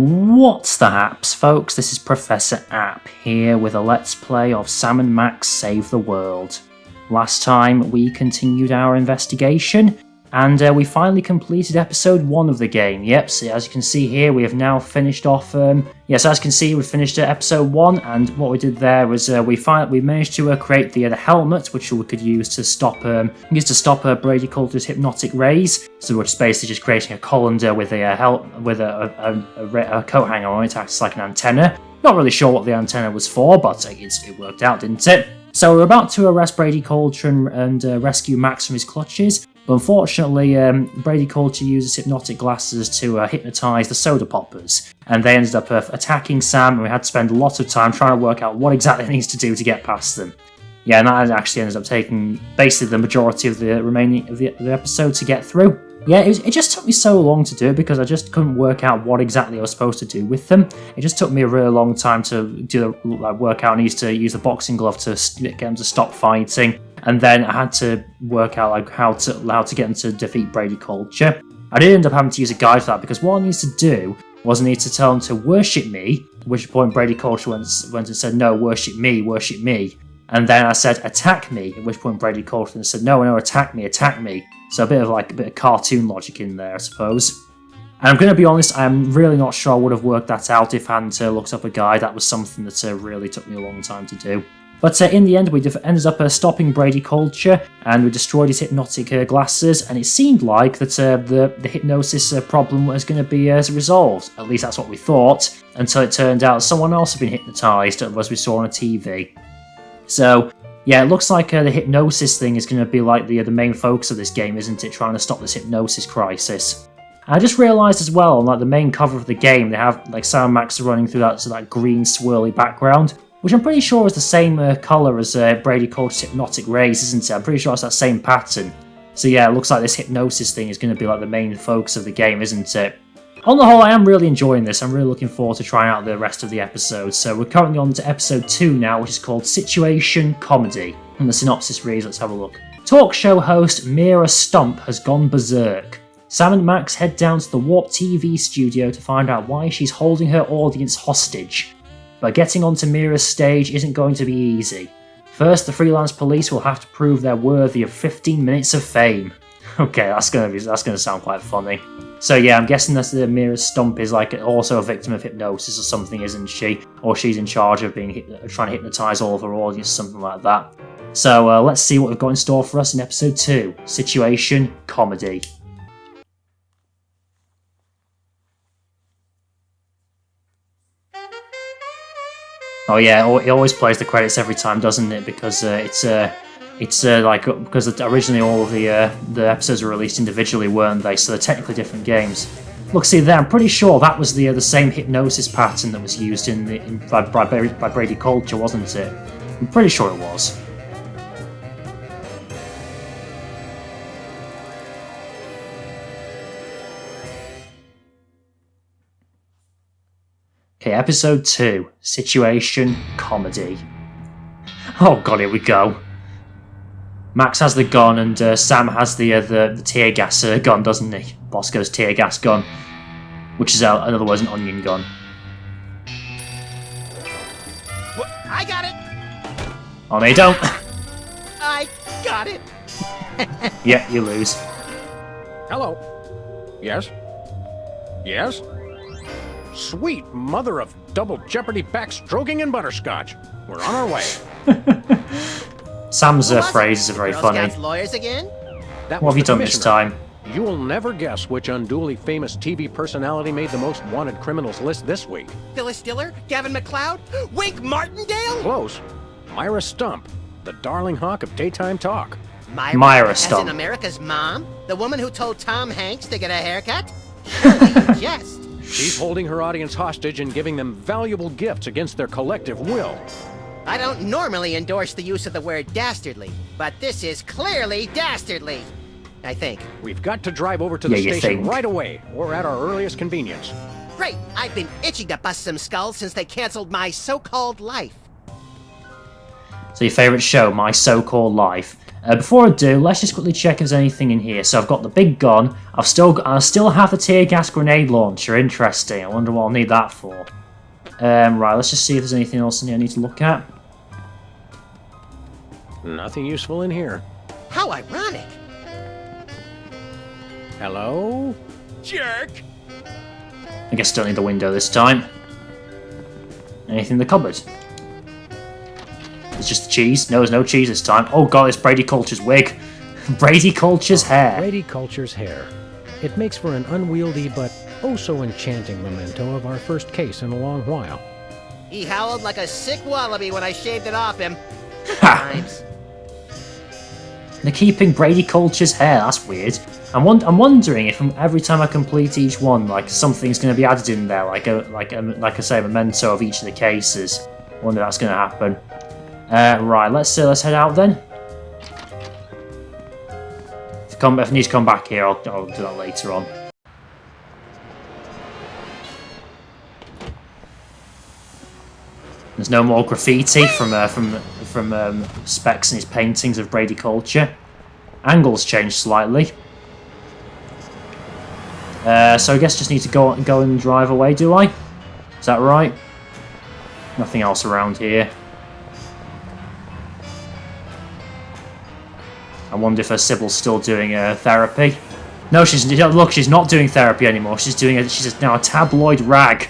What's the haps, folks? This is Professor App here with a Let's Play of Sam and Max Save the World. Last time we continued our investigation and we finally completed episode 1 of the game. Yep, so as you can see here we have now finished off, as you can see we finished episode 1, and what we did there was we managed to create the helmet which we could use to stop Brady Coulter's hypnotic rays. So we're basically just creating a colander with a coat hanger on it, acts like an antenna. Not really sure what the antenna was for, but it worked out, didn't it? So we're about to arrest Brady Coulter and rescue Max from his clutches. But unfortunately, Brady Coulter uses hypnotic glasses to hypnotise the soda poppers, and they ended up attacking Sam, and we had to spend a lot of time trying to work out what exactly he needs to do to get past them. Yeah, and that actually ended up taking basically the majority of the remaining of the episode to get through. Yeah, it just took me so long to do it because I just couldn't work out what exactly I was supposed to do with them. It just took me a really long time to work out. I needed to use the boxing glove to get them to stop fighting, and then I had to work out how to get them to defeat Brady Coulter. I did end up having to use a guide for that because what I needed to do was I needed to tell them to worship me, at which point Brady Coulter went and said, "No, worship me, worship me." And then I said, "Attack me," at which point Brady Coulter said, "No, attack me, attack me." So a bit of cartoon logic in there, I suppose. And I'm going to be honest, I'm really not sure I would have worked that out if I hadn't looked up a guide. That was something that really took me a long time to do. But in the end, we ended up stopping Brady Coulter, and we destroyed his hypnotic glasses, and it seemed like that the hypnosis problem was going to be resolved. At least that's what we thought, until it turned out someone else had been hypnotised, as we saw on a TV. So, yeah, it looks like the hypnosis thing is going to be like the main focus of this game, isn't it? Trying to stop this hypnosis crisis. And I just realised as well, on the main cover of the game, they have Sam and Max running through that green swirly background, which I'm pretty sure is the same colour as Brady Coulter's hypnotic rays, isn't it? I'm pretty sure it's that same pattern. So yeah, it looks like this hypnosis thing is going to be the main focus of the game, isn't it? On the whole, I am really enjoying this. I'm really looking forward to trying out the rest of the episodes. So we're currently on to episode 2 now, which is called Situation Comedy. And the synopsis reads, let's have a look. Talk show host Myra Stump has gone berserk. Sam and Max head down to the Warp TV studio to find out why she's holding her audience hostage. But getting onto Myra's stage isn't going to be easy. First, the freelance police will have to prove they're worthy of 15 minutes of fame. Okay, that's gonna sound quite funny. So yeah, I'm guessing that Myra Stump is also a victim of hypnosis or something, isn't she? Or she's in charge of trying to hypnotise all of her audience, something like that. So let's see what we've got in store for us in episode 2, Situation Comedy. Oh yeah, it always plays the credits every time, doesn't it? Because because originally all of the episodes were released individually, weren't they? So they're technically different games. Look, see there, I'm pretty sure that was the same hypnosis pattern that was used by Brady Coulter, wasn't it? I'm pretty sure it was. Okay, episode 2, Situation Comedy. Oh god, here we go. Max has the gun and Sam has the tear gas gun, doesn't he? Bosco's tear gas gun, which is in other words an onion gun. What? I got it. Oh no, you don't. I got it. Yeah, you lose. Hello. Yes? Yes? Sweet mother of double jeopardy backstroking and butterscotch. We're on our way. Sam's phrases are very Girl funny. Scouts lawyers again? What have you done this time? You will never guess which unduly famous TV personality made the most wanted criminals list this week. Phyllis Diller? Gavin McLeod? Wink Martindale? Close. Myra Stump, the darling hawk of daytime talk. Myra As Stump. in America's mom? The woman who told Tom Hanks to get a haircut? Surely you jest. She's holding her audience hostage and giving them valuable gifts against their collective will. I don't normally endorse the use of the word dastardly, but this is clearly dastardly. I think. We've got to drive over to the station right away, or at our earliest convenience. Great! I've been itching to bust some skulls since they canceled my so-called life. So your favourite show, My So-Called Life. Before I do, let's just quickly check if there's anything in here. So I've got the big gun. I still have the tear gas grenade launcher. Interesting. I wonder what I'll need that for. Right, let's just see if there's anything else in here I need to look at. Nothing useful in here. How ironic. Hello? Jerk! I guess don't need the window this time. Anything in the cupboard? It's just the cheese. No, there's no cheese this time. Oh god, it's Brady Culture's wig. Brady Culture's hair. Brady Culture's hair. It makes for an unwieldy but oh-so enchanting memento of our first case in a long while. He howled like a sick wallaby when I shaved it off him. Ha! Times. They're keeping Brady Culture's hair. That's weird. I'm wondering if every time I complete each one, like something's going to be added in there, like I say, a memento of each of the cases. I wonder if that's going to happen. Right, let's head out then. If I need to come back here, I'll do that later on. There's no more graffiti from Specs and his paintings of Brady Culture. Angles changed slightly. So I guess just need to go and drive away, do I? Is that right? Nothing else around here. I wonder if Sybil's still doing therapy. No, she's not doing therapy anymore. She's now a tabloid rag.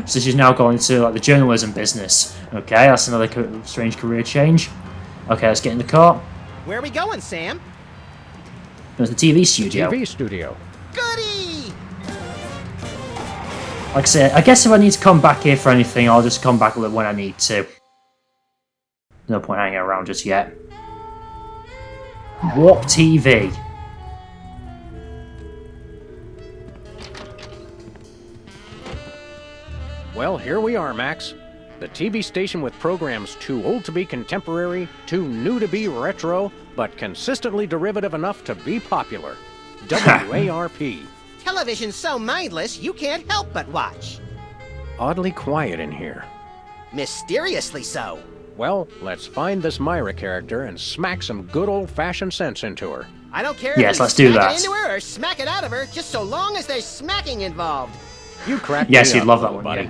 So she's now going to like the journalism business. Okay, that's another strange career change. Okay, let's get in the car. Where are we going, Sam? There's the TV studio. TV studio. Goody! Like I said, I guess if I need to come back here for anything, I'll just come back when I need to. No point hanging around just yet. Warp TV. Well, here we are, Max. The TV station with programs too old to be contemporary, too new to be retro, but consistently derivative enough to be popular. WARP. Television's so mindless, you can't help but watch. Oddly quiet in here. Mysteriously so. Well, let's find this Myra character and smack some good old-fashioned sense into her. I don't care Yes, if we let's do smack that. it into her or smack it out of her, just so long as there's smacking involved. You crack Yes, me you'd up, love that little one, buddy.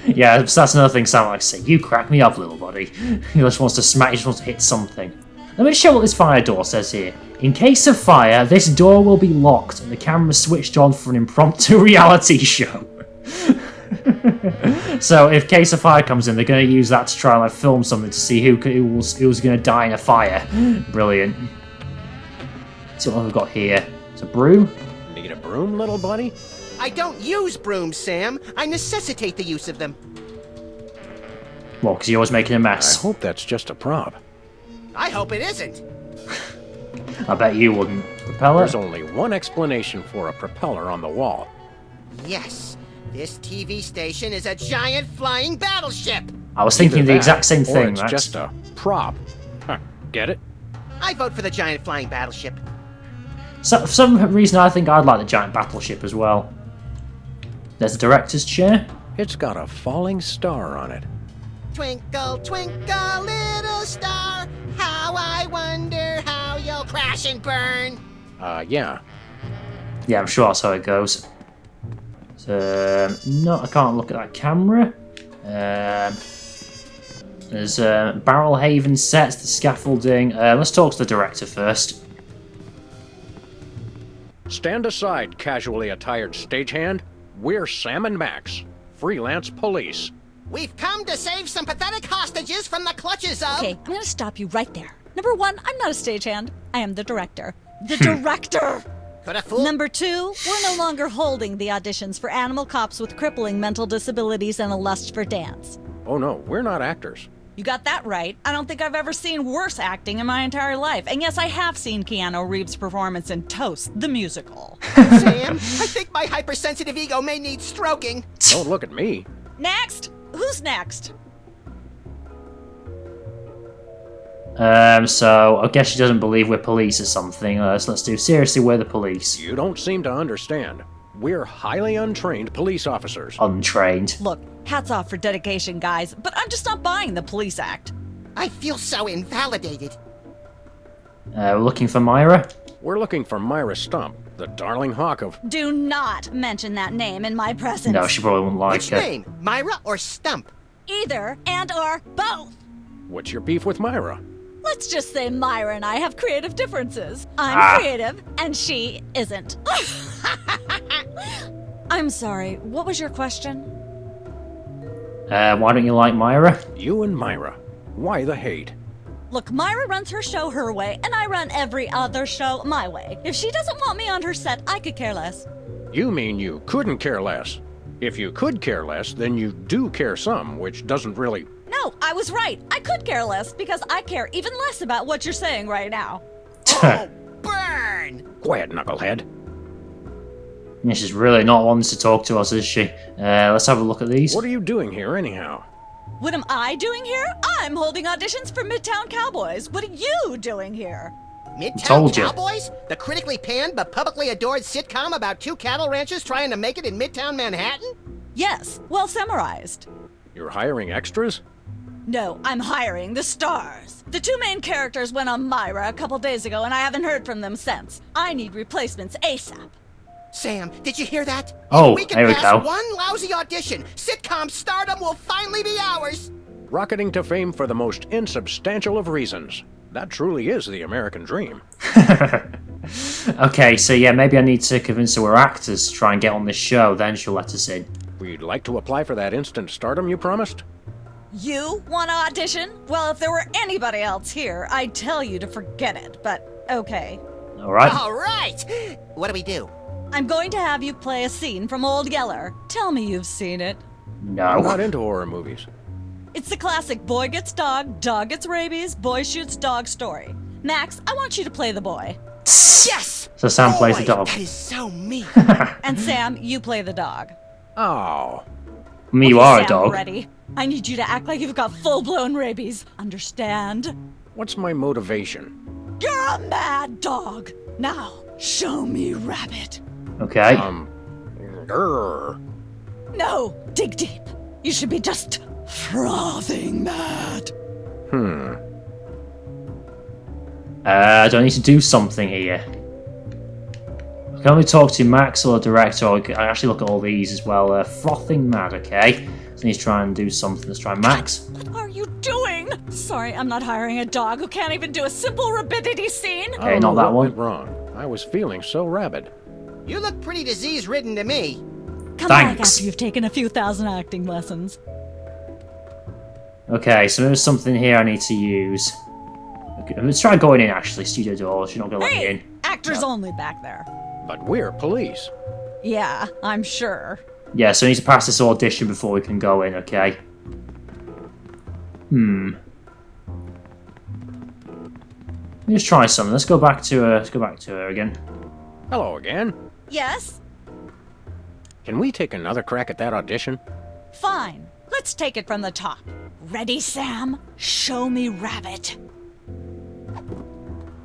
Yeah, so that's another thing Sam likes to say. You crack me up, little buddy. He just wants to smack, he just wants to hit something. Let me show what this fire door says here. In case of fire, this door will be locked and the camera switched on for an impromptu reality show. So if case of fire comes in, they're going to use that to try and like, film something to see who's going to die in a fire. Brilliant. Let's see what we've got here. It's a broom. Need a broom, little buddy? I don't use brooms, Sam. I necessitate the use of them. Well, because you're always making a I mess. hope that's just a prop. I hope it isn't. I bet you wouldn't. Propeller? There's only one explanation for a propeller on the wall. Yes, this TV station is a giant flying battleship. I was thinking Either the that, exact same or thing, it's Max. just a prop. Huh, get it? I vote for the giant flying battleship. So, for some reason, I think I'd like the giant battleship as well. There's the director's chair. It's got a falling star on it. Twinkle, twinkle, little star, how I wonder how you'll crash and burn. Yeah. Yeah, I'm sure that's how it goes. So, no, I can't look at that camera. There's Barrel Haven sets, the scaffolding. Let's talk to the director first. Stand aside, casually attired stagehand. We're Sam and Max, freelance police. We've come to save some pathetic hostages from the clutches of... Okay, I'm gonna stop you right there. Number one, I'm not a stagehand. I am the director. The director! Could a fool... Number two, we're no longer holding the auditions for animal cops with crippling mental disabilities and a lust for dance. Oh no, we're not actors. You got that right. I don't think I've ever seen worse acting in my entire life. And yes, I have seen Keanu Reeves' performance in Toast, the musical. Sam, I think my hypersensitive ego may need stroking. Don't look at me. Next! Who's next? So I guess she doesn't believe we're police or something. Let's do seriously, we're the police. You don't seem to understand. We're highly untrained police officers. Untrained. Look, hats off for dedication, guys, but I'm just not buying the police act. I feel so invalidated. We're looking for Myra. We're looking for Myra Stump, the darling hawk of... Do not mention that name in my presence. No, she probably wouldn't like Which it. name? Myra or Stump? Either and or both. What's your beef with Myra? Let's just say Myra and I have creative differences. I'm creative, and she isn't. I'm sorry, what was your question? Why don't you like Myra? You and Myra. Why the hate? Look, Myra runs her show her way, and I run every other show my way. If she doesn't want me on her set, I could care less. You mean you couldn't care less? If you could care less, then you do care some, which doesn't really... No, I was right. I could care less, because I care even less about what you're saying right now. Oh, burn! Quiet, knucklehead. She's really not wanting to talk to us, is she? Let's have a look at these. What are you doing here, anyhow? What am I doing here? I'm holding auditions for Midtown Cowboys. What are you doing here? Midtown Told you. Cowboys? The critically panned but publicly adored sitcom about two cattle ranchers trying to make it in Midtown Manhattan? Yes, well summarized. You're hiring extras? No, I'm hiring the stars. The two main characters went on Myra a couple days ago, and I haven't heard from them since. I need replacements ASAP. Sam, did you hear that? Oh, if we can there we pass go. one lousy audition, sitcom stardom will finally be ours. Rocketing to fame for the most insubstantial of reasons. That truly is the American dream. Okay, so yeah, maybe I need to convince her we're actors to try and get on this show, then she'll let us in. We'd like to apply for that instant stardom you promised? You want to audition? Well, if there were anybody else here, I'd tell you to forget it, but okay. Alright? All right. What do we do? I'm going to have you play a scene from Old Yeller. Tell me you've seen it. I'm No. not into horror movies. It's the classic boy gets dog, dog gets rabies, boy shoots dog story. Max, I want you to play the boy. Yes! So Sam plays the Boy, dog. That is so mean. And Sam, you play the dog. Oh. I mean, you Okay, are a Sam, dog. Ready? I need you to act like you've got full-blown rabies. Understand? What's my motivation? You're a mad dog. Now, show me rabbit. Okay. Grr. No, dig deep. You should be just frothing mad. Do I need to do something here? I can only talk to Max or the director, or I can actually look at all these as well. Frothing mad, okay. So I need to try and do something. Let's try Max. What are you doing? Sorry, I'm not hiring a dog who can't even do a simple rabidity scene. Okay, I don't not know that what one. went wrong. I was feeling so rabid. You look pretty disease-ridden to me. Come back Thanks. after you've taken a few thousand acting lessons. Okay, so there's something here I need to use. Okay, let's try going in actually. Studio door. She's not going to let me Hey, in. actors only back there. But we're police. Yeah, I'm sure. Yeah, so I need to pass this audition before we can go in, okay? Let me just try something. Let's go back to her. Let's go back to her again. Hello again. Yes? Can we take another crack at that audition? Fine. Let's take it from the top. Ready, Sam? Show me rabbit.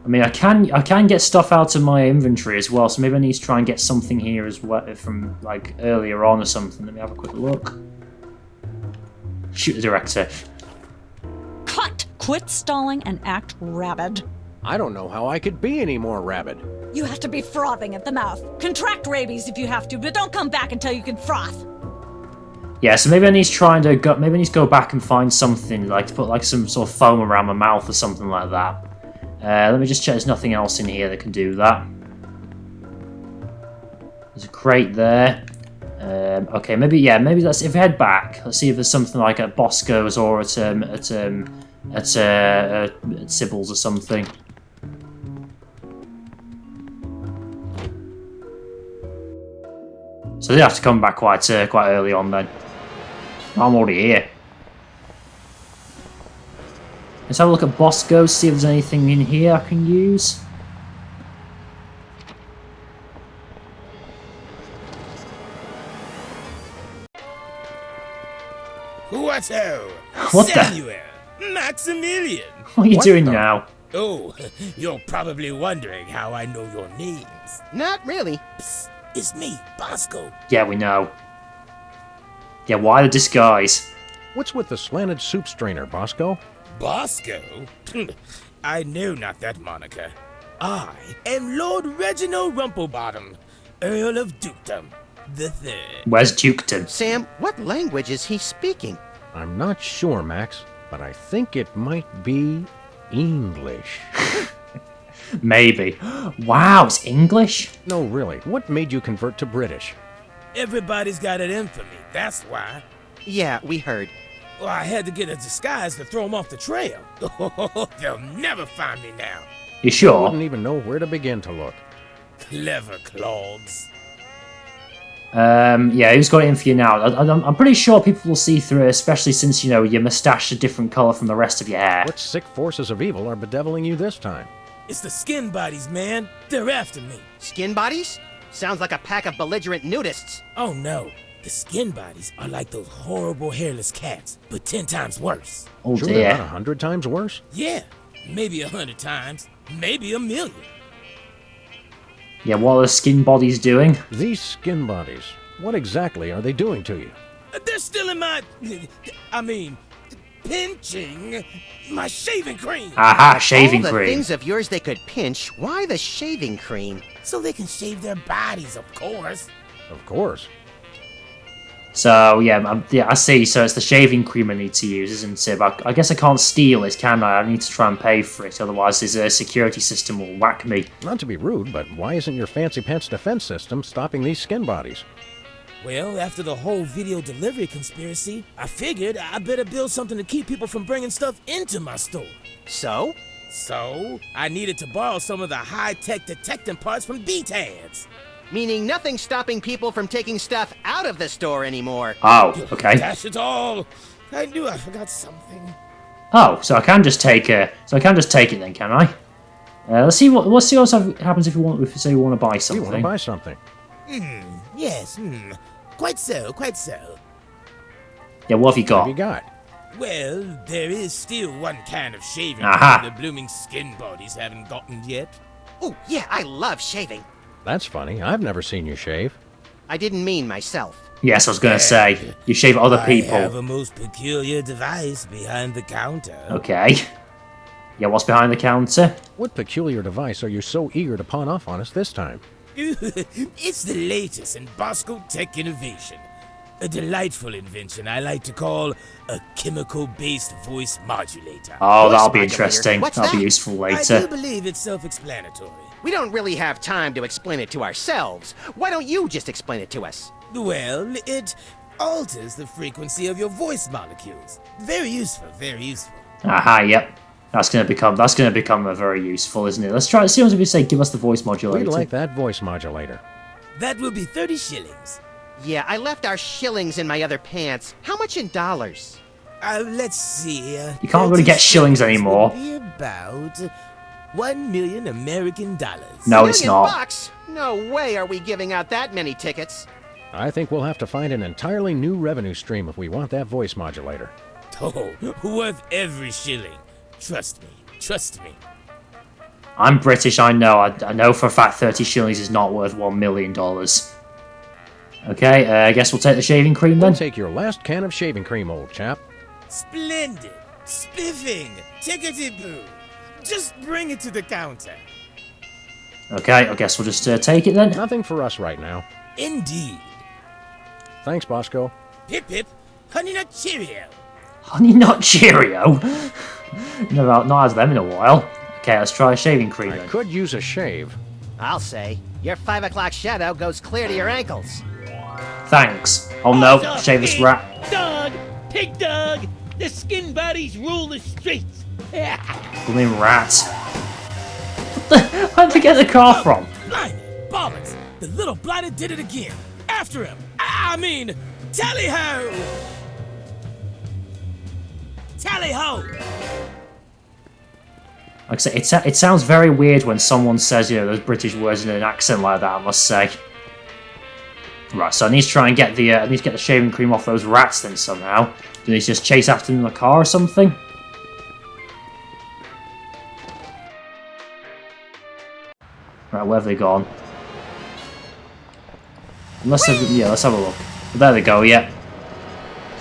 I mean, I can get stuff out of my inventory as well, so maybe I need to try and get something here as well from like earlier on or something. Let me have a quick look. Shoot the director. Cut! Quit stalling and act rabid. I don't know how I could be any more rabid. You have to be frothing at the mouth. Contract rabies if you have to, but don't come back until you can froth. Yeah, so maybe I need to try and maybe I need to go back and find something like to put like some sort of foam around my mouth or something like that. Let me just check. There's nothing else in here that can do that. There's a crate there. Okay, maybe that's if we head back. Let's see if there's something like at Bosco's or at Sybil's or something. So they have to come back quite early on then. I'm already here. Let's have a look at Bosco, see if there's anything in here I can use. Whatto? What the- Samuel! Maximilian! What are you What doing the- now? Oh, you're probably wondering how I know your names. Not really. Psst, it's me, Bosco. Yeah, we know. Yeah, why the disguise? What's with the slanted soup strainer, Bosco? Bosco? I know not that moniker. I am Lord Reginald Rumplebottom, Earl of Dukedom the Third. Where's Duketon? Sam, what language is he speaking? I'm not sure, Max, but I think it might be English. Maybe. Wow, it's English? No, really. What made you convert to British? Everybody's got it in for me, that's why. Yeah, we heard. Well, I had to get a disguise to throw them off the trail. They'll never find me now. You I sure? wouldn't even know where to begin to look. Clever clogs. Yeah, who's got it in for you now? I'm pretty sure people will see through it, especially since, you know, your moustache is a different colour from the rest of your hair. What sick forces of evil are bedeviling you this time? It's the skin bodies, man. They're after me. Skin bodies? Sounds like a pack of belligerent nudists. Oh no. The skin bodies are like those horrible hairless cats, but 10 times worse. Oh Sure, they're not dear. 100 times worse? Yeah, maybe 100 times, maybe 1,000,000. Yeah, what are the skin bodies doing? These skin bodies, what exactly are they doing to you? They're still in my... pinching my shaving cream. Aha, shaving All the cream. things of yours they could pinch, why the shaving cream? So they can shave their bodies, of course. Of course. So, yeah, I see. So it's the shaving cream I need to use, isn't it? But I guess I can't steal it, can I? I need to try and pay for it, otherwise his security system will whack me. Not to be rude, but why isn't your fancy pants defense system stopping these skin bodies? Well, after the whole video delivery conspiracy, I figured I better build something to keep people from bringing stuff into my store. So? So, I needed to borrow some of the high-tech detecting parts from B-Tads. Meaning nothing stopping people from taking stuff out of the store anymore. Oh, okay. Dash it all! I knew I forgot something. Oh, so I can just take it then, can I? Let's see what else happens if we say we want to buy We something. want to buy something. Yes, quite so. Yeah, what have you What have you got? got? Well, there is still one kind of shaving Aha. cream the blooming skin bodies haven't gotten yet. Oh, yeah, I love shaving. That's funny. I've never seen you shave. I didn't mean myself. Yes, I was going to say you shave other I people. have a most peculiar device behind the counter. Okay. Yeah, what's behind the counter? What peculiar device are you so eager to pawn off on us this time? It's the latest in Bosco tech innovation. A delightful invention I like to call a chemical-based voice modulator. Oh, Voice that'll be modulator. interesting. What's That'll be that? useful I do later. believe it's self-explanatory. We don't really have time to explain it to ourselves. Why don't you just explain it to us? Well, it alters the frequency of your voice molecules. Very useful, very useful. Aha, yep. That's gonna become very useful, isn't it? Let's try. See what we say. Give us the voice modulator. We like that voice modulator. That will be 30 shillings. Yeah, I left our shillings in my other pants. How much in dollars? Let's see. You can't really get 30 shillings anymore. would be about 1 million American dollars. No, it's $1 not. bucks? No way are we giving out that many tickets. I think we'll have to find an entirely new revenue stream if we want that voice modulator. Oh, worth every shilling. Trust me. I'm British. I know. I know for a fact 30 shillings is not worth $1 million. Okay, I guess we'll take the shaving cream Then then. take your last can of shaving cream, old chap. Splendid. Spiffing. Tickety-boo. Just bring it to the counter. Okay, I guess we'll just take it then. Nothing for us right now. Indeed. Thanks, Bosco. Pip pip. Honey nut Cheerio. Honey Nut Cheerio. Not had them in a while. Okay, let's try a shaving cream I then. could use a shave. I'll say. Your 5 o'clock shadow goes clear to your ankles. Thanks. Oh no, shave this rat. Dog! Pig dog! The skin bodies rule the streets! Blooming rat. Where'd they get the car from? Blimey. Bollocks. The little blighter did it again. After him. I mean, tally-ho! Tally-ho! Like I say, it sounds very weird when someone says, you know, those British words in an accent like that, I must say. Right, so I need to try and get the shaving cream off those rats then somehow. Do they just chase after them in the car or something? Right, where have they gone? Let's have a look. There they go, yeah.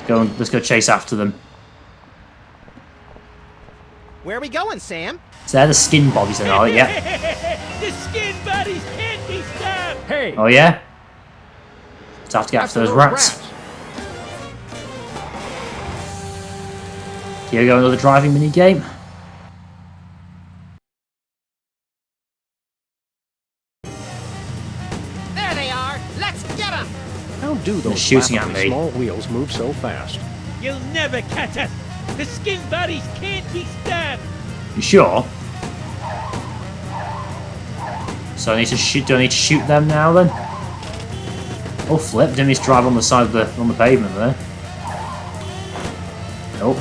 Let's go chase after them. Where are we going, Sam? So they're the skin bodies and all, yeah. The skin bodies can't be stopped! Hey! Oh yeah? Just have to get after those rats. Here we go, another driving mini game. There they are! Let's get them! How do those shooting at laughably me. small wheels move so fast? You'll never catch us! The skin bodies can't be stopped! You sure? So I need to shoot. Do I need to shoot them now then? Oh flip! Didn't he drive on the side of the pavement there? Nope.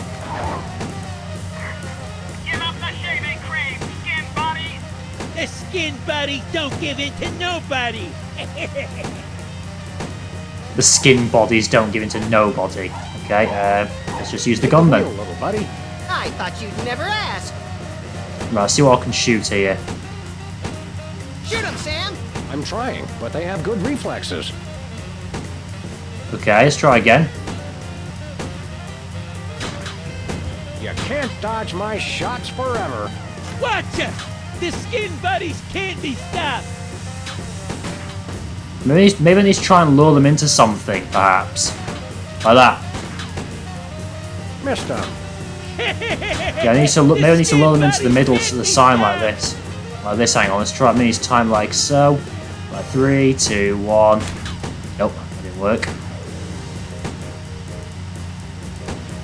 Give up the shaving cream, skin bodies! The skin bodies don't give in to nobody! The skin bodies don't give in to nobody. Okay. Let's just use the gun Wheel, then. little buddy. I thought you'd never ask. Right. See what I can shoot here. Shoot them, Sam! I'm trying, but they have good reflexes. Okay. Let's try again. You can't dodge my shots forever. Watch us! The skin bodies can't be stopped! Maybe I need to try and lure them into something, perhaps. Like that. Missed them. Yeah, I need to maybe I need to lure them into the middle to the sign like this. Like this, hang on, let's try it time like so. Like 3, 2, 1. Nope, that didn't work.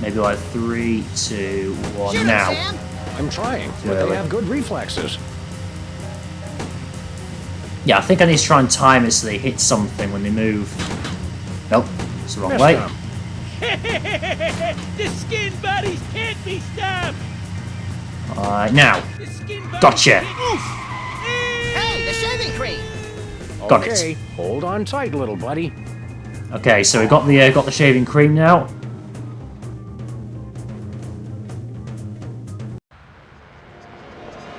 Maybe like 3, 2, 1 Shoot 'em, now. Sam! I'm trying, but Really? they have good reflexes. Yeah, I think I need to try and time it so they hit something when they move. Nope, it's the wrong Missed way. them. The skin bodies can't be stopped! Alright, now. The skin bodies Gotcha. can't- Hey, the shaving cream! Got it. Okay, hold on tight, little buddy. Okay, so we got the shaving cream now.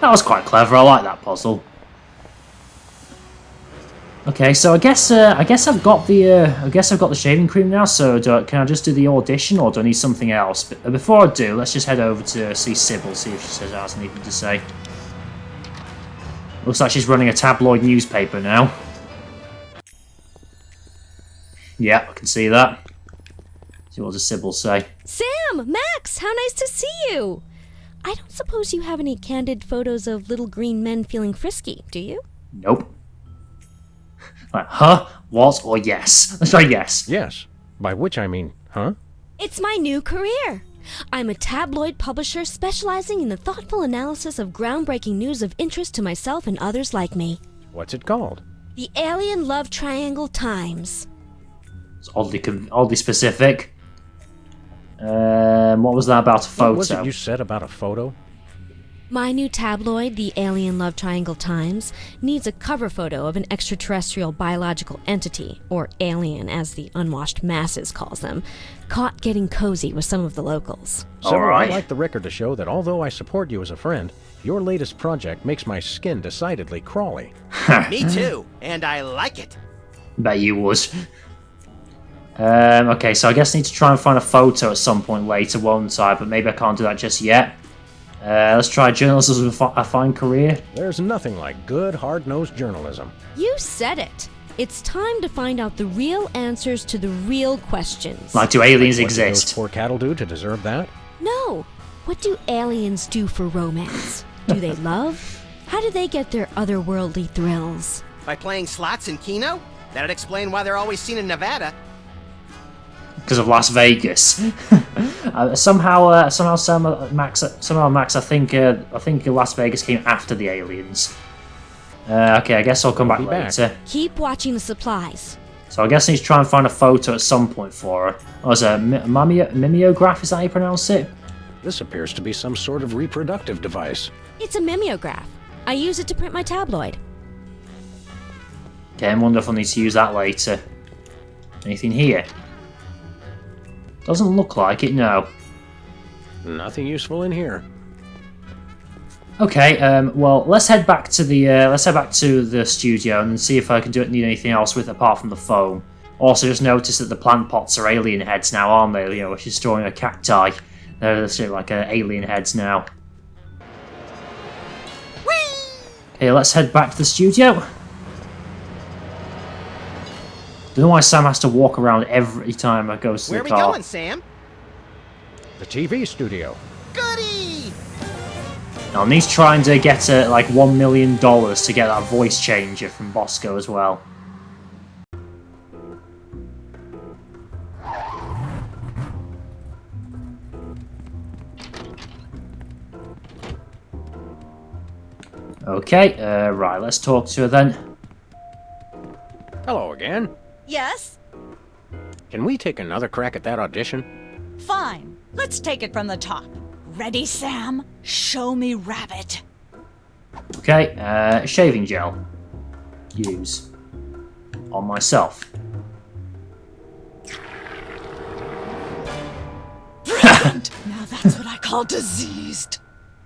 That was quite clever. I like that puzzle. Okay, so I guess I've got the shaving cream now. So can I just do the audition, or do I need something else? But before I do, let's just head over to see Sybil, see if she has anything to say. Looks like she's running a tabloid newspaper now. Yeah, I can see that. See what does Sybil say? Sam! Max! How nice to see you! I don't suppose you have any candid photos of little green men feeling frisky, do you? Nope. Like, huh? What? Or yes? Let's try yes. Yes, by which I mean, huh? It's my new career! I'm a tabloid publisher specializing in the thoughtful analysis of groundbreaking news of interest to myself and others like me. What's it called? The Alien Love Triangle Times. It's oddly specific. What was that about a photo? What was it you said about a photo? My new tabloid, the Alien Love Triangle Times, needs a cover photo of an extraterrestrial biological entity, or alien as the unwashed masses calls them, caught getting cozy with some of the locals. Sybil, Alright. I'd like the record to show that although I support you as a friend, your latest project makes my skin decidedly crawly. Me too, and I like it. Bet you would. Okay, so I guess I need to try and find a photo at some point later, won't I? But maybe I can't do that just yet. Let's try journalism as a fine career. There's nothing like good, hard-nosed journalism. You said it! It's time to find out the real answers to the real questions. Like, do aliens What did those exist? poor cattle do to deserve that? No! What do aliens do for romance? Do they love? How do they get their otherworldly thrills? By playing slots in Keno? That'd explain why they're always seen in Nevada. Because of Las Vegas. Somehow, Max. I think Las Vegas came after the aliens. Okay, I guess I'll come back Be back. later. Keep watching the supplies. So I guess I need to try and find a photo at some point for her. Oh, is it a mimeograph? Is that how you pronounce it? This appears to be some sort of reproductive device. It's a mimeograph. I use it to print my tabloid. Okay, I wonder if I need to use that later. Anything here? Doesn't look like it, no. Nothing useful in here. Okay, well, let's head back to the studio and see if I can need anything else with it apart from the phone. Also, just notice that the plant pots are alien heads now, aren't they? You know, she's storing a cacti. They're sort of like alien heads now. Okay, let's head back to the studio. Don't know why Sam has to walk around every time I go to Where the are we car. going, Sam? The TV studio. Goody! Now, he's trying to get like $1 million to get that voice changer from Bosco as well. Okay, right, let's talk to her then. Hello again. Yes? Can we take another crack at that audition? Fine. Let's take it from the top. Ready, Sam? Show me Rabbit. Okay, shaving gel. Use. On myself. Brilliant! Now that's what I call diseased.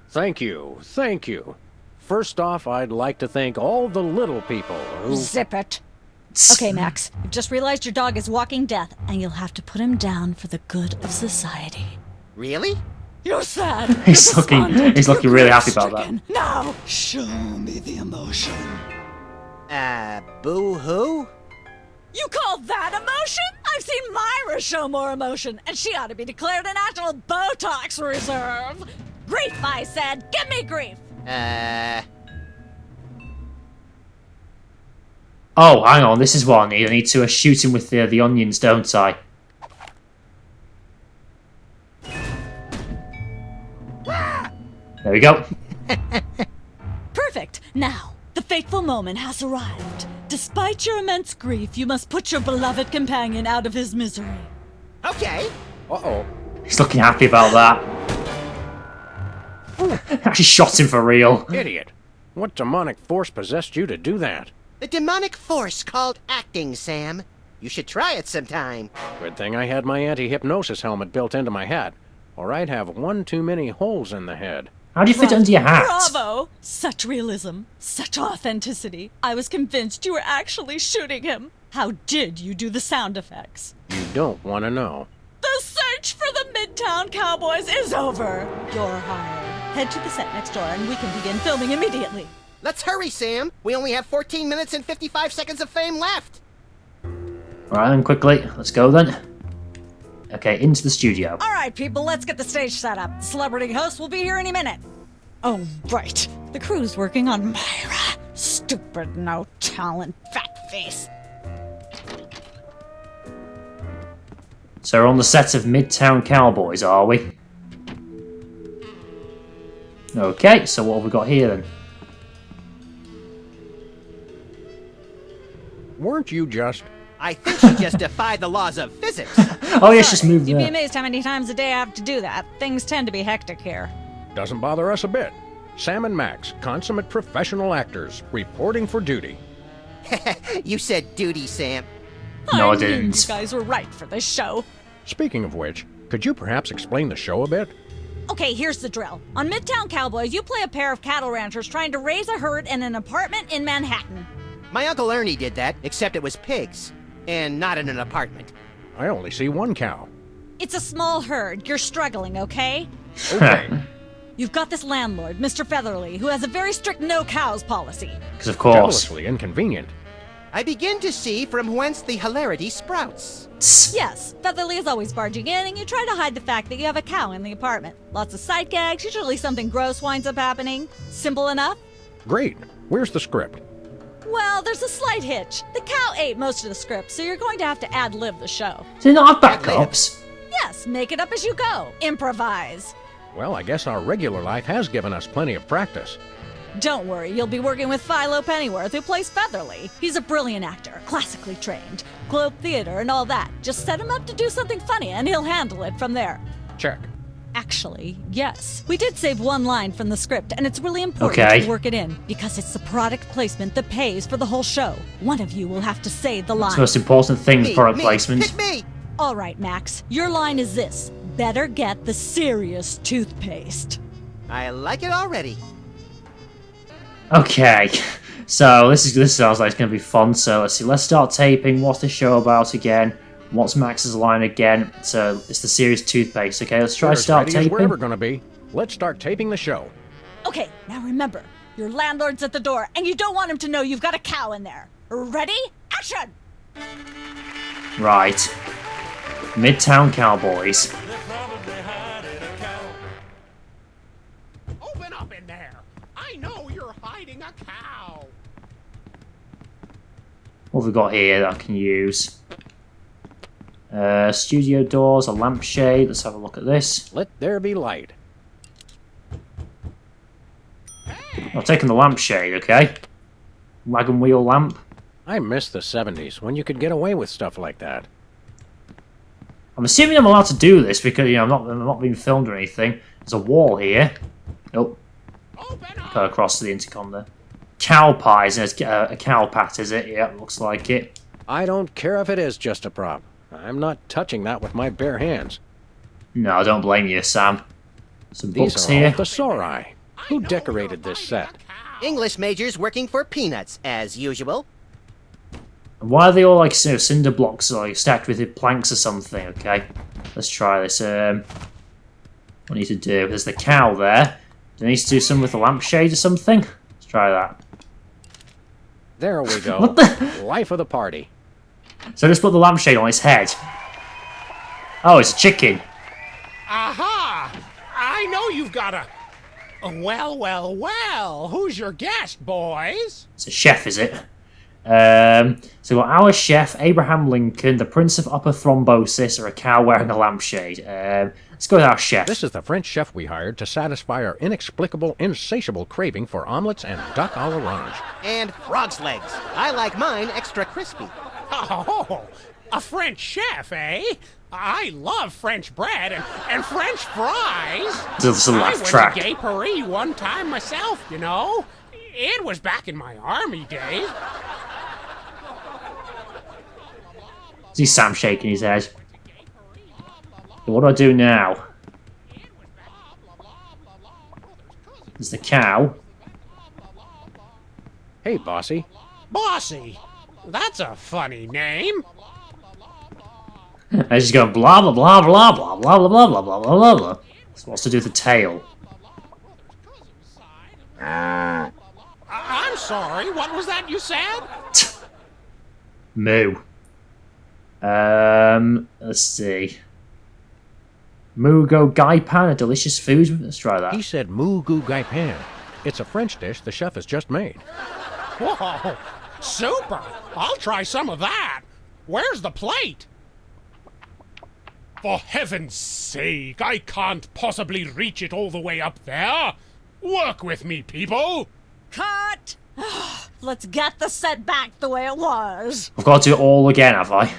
Thank you, thank you. First off, I'd like to thank all the little people who... Zip it. Okay, Max. You've just realized your dog is walking death, and you'll have to put him down for the good of society. Really? You're sad. He's you're looking- despondent, he's looking you're really happy about grief-stricken. Now, show me the emotion. Boo-hoo? You call that emotion? I've seen Myra show more emotion, and she ought to be declared a national Botox reserve. Grief, I said. Give me grief. Oh, hang on, this is what I need. I need to shoot him with the onions, don't I? There we go. Perfect. Now, the fateful moment has arrived. Despite your immense grief, you must put your beloved companion out of his misery. Okay. Uh-oh. He's looking happy about that. Actually shot him for real. Idiot. What demonic force possessed you to do that? The demonic force called acting, Sam. You should try it sometime. Good thing I had my anti-hypnosis helmet built into my head, or I'd have one too many holes in the head. How do you fit it under your hat? Bravo! Such realism, such authenticity. I was convinced you were actually shooting him. How did you do the sound effects? You don't want to know. The search for the Midtown Cowboys is over. You're hired. Head to the set next door and we can begin filming immediately. Let's hurry, Sam. We only have 14 minutes and 55 seconds of fame left. Right then, quickly. Let's go then. Okay, into the studio. All right, people, let's get the stage set up. The celebrity host will be here any minute. Oh, right. The crew's working on Myra. Stupid, no talent, fat face. So we're on the set of Midtown Cowboys, are we? Okay, so what have we got here then? Weren't you just... I think she just defied the laws of physics. Oh yes, just move You'd be there. amazed how many times a day I have to do that. Things tend to be hectic here. Doesn't bother us a bit. Sam and Max, consummate professional actors, reporting for duty. You said duty, Sam. No, I knew didn't. You guys were right for this show. Speaking of which, could you perhaps explain the show a bit? Okay, here's the drill. On Midtown Cowboys, you play a pair of cattle ranchers trying to raise a herd in an apartment in Manhattan. My Uncle Ernie did that, except it was pigs. And not in an apartment. I only see one cow. It's a small herd. You're struggling, okay? Okay. You've got this landlord, Mr. Featherly, who has a very strict no cows policy. Because of course. Devilishly inconvenient. I begin to see from whence the hilarity sprouts. Yes, Featherly is always barging in, and you try to hide the fact that you have a cow in the apartment. Lots of sight gags, usually something gross winds up happening. Simple enough? Great. Where's the script? Well, there's a slight hitch. The cow ate most of the script, so you're going to have to ad-lib the show. Do they not have backups? Yes, make it up as you go. Improvise. Well, I guess our regular life has given us plenty of practice. Don't worry, you'll be working with Philo Pennyworth, who plays Featherly. He's a brilliant actor, classically trained, Globe Theater and all that. Just set him up to do something funny, and he'll handle it from there. Check. Actually, yes. We did save one line from the script, and it's really important Okay. to work it in, because it's the product placement that pays for the whole show. One of you will have to say the line. It's the most important thing, Me, product me, placement. Pick me! All right, Max. Your line is this. Better get the serious toothpaste. I like it already. Okay, so this sounds like it's going to be fun. So let's see. Let's start taping. What's the show about again? What's Max's line again? So it's the serious toothpaste. Okay, let's try We're to as start ready as we're ever taping. going to be. Let's start taping the show. Okay, now remember, Your landlord's at the door, and you don't want him to know you've got a cow in there. Ready? Action! Right. Midtown Cowboys. Open up in there! I know you're hiding a cow! What have we got here that I can use? Studio doors, a lampshade. Let's have a look at this. Let there be light. I've taken the lampshade, okay? Wagon wheel lamp. I miss the 70s when you could get away with stuff like that. I'm assuming I'm allowed to do this because, you know, I'm not being filmed or anything. There's a wall here. Oh. Go across to the intercom there. Cow pies. There's a cow pat, is it? Yeah, looks like it. I don't care if it is just a prop. I'm not touching that with my bare hands. No, I don't blame you, Sam. Some These books are all here. thesauri. Who decorated this set? English majors working for peanuts, as usual. And why are they all like, you know, cinder blocks or like stacked with planks or something? Okay, let's try this. What do I need to do? There's the cow there. Do I need to do something with the lampshade or something? Let's try that. There we go. What the? Life of the party. So just put the lampshade on his head. Oh, it's a chicken. Aha! I know you've got a... Well, who's your guest, boys? It's a chef, is it? So we've got our chef, Abraham Lincoln, the Prince of Upper Thrombosis, or a cow wearing a lampshade. Let's go with our chef. This is the French chef we hired to satisfy our inexplicable, insatiable craving for omelets and duck à l'orange. And frog's legs. I like mine extra crispy. Oh, a French chef, eh? I love French bread and French fries. There's a I laugh went track. to Gay Paris one time myself, you know. It was back in my army days. See Sam shaking his head. So what do I do now? There's the cow. Hey, bossy. Bossy. That's a funny name. And she's going blah blah blah blah blah blah blah blah blah blah blah blah blah. So what's to do with the tail? I'm sorry, what was that you said? Moo. Let's see. Mugo Gaipan, a delicious food. Let's try that. He said moo goo gai pan. It's a French dish the chef has just made. Whoa, super! I'll try some of that. Where's the plate? For heaven's sake, I can't possibly reach it all the way up there. Work with me, people. Cut! Let's get the set back the way it was. I've got to do it all again, have I?